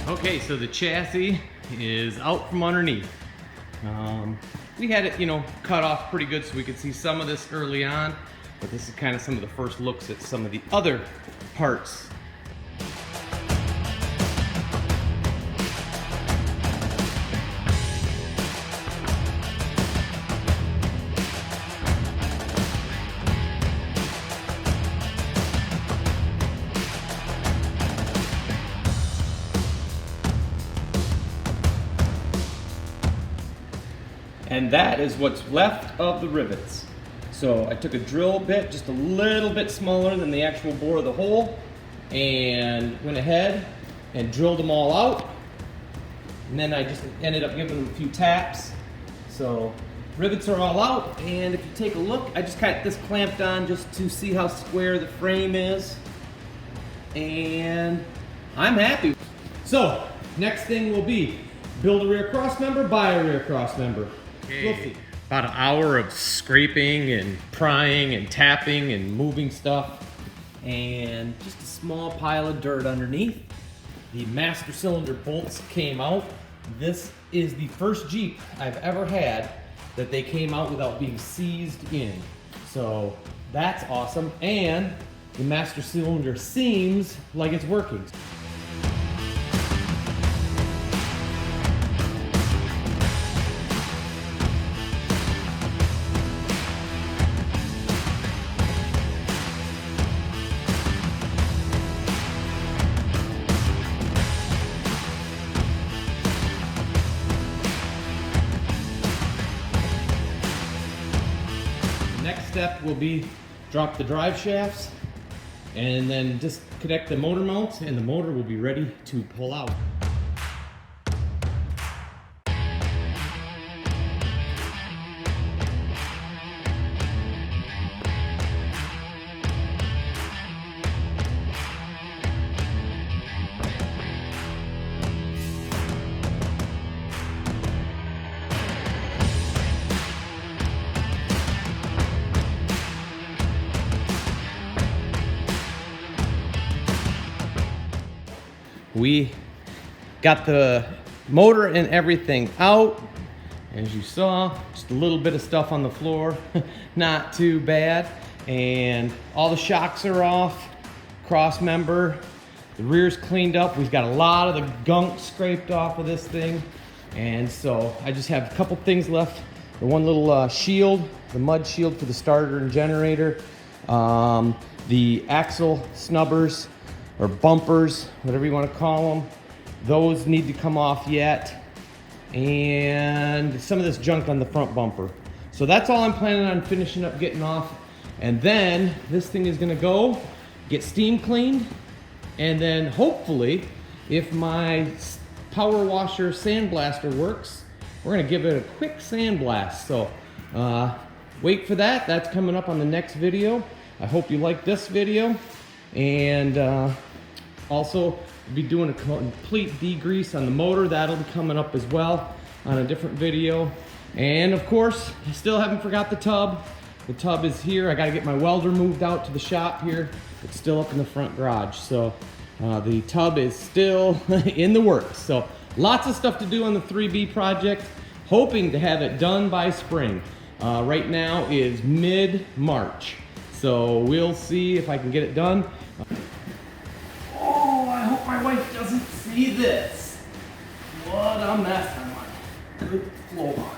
Okay, so the chassis is out from underneath. We had it, cut off pretty good so we could see some of this early on, but this is kind of some of the first looks at some of the other parts. And that is what's left of the rivets. So I took a drill bit, just a little bit smaller than the actual bore of the hole, and went ahead and drilled them all out. And then I just ended up giving them a few taps. So rivets are all out, and if you take a look, I just got this clamped on just to see how square the frame is. And I'm happy. So next thing will be build a rear cross member, buy a rear cross member. Okay. About an hour of scraping and prying and tapping and moving stuff, and just a small pile of dirt underneath. The master cylinder bolts came out. This is the first Jeep I've ever had that they came out without being seized in. So that's awesome. And the master cylinder seems like it's working. Next step will be drop the drive shafts and then disconnect the motor mounts, and the motor will be ready to pull out. We got the motor and everything out. As you saw, just a little bit of stuff on the floor, not too bad. And all the shocks are off, cross member, the rear's cleaned up. We've got a lot of the gunk scraped off of this thing. And so I just have a couple things left. The one little shield, the mud shield for the starter and generator, the axle snubbers, or bumpers, whatever you want to call them. Those need to come off yet. And some of this junk on the front bumper. So that's all I'm planning on finishing up getting off. And then this thing is gonna go get steam cleaned. And then hopefully, if my power washer sandblaster works, we're gonna give it a quick sandblast. So wait for that, that's coming up on the next video. I hope you like this video. And also, we'll be doing a complete degrease on the motor. That'll be coming up as well on a different video. And of course, I still haven't forgot the tub. The tub is here. I gotta get my welder moved out to the shop here. It's still up in the front garage. So the tub is still in the works. So lots of stuff to do on the 3B project. Hoping to have it done by spring. Right now is mid-March. So we'll see if I can get it done. Oh, I hope my wife doesn't see this. What a mess. Good floor.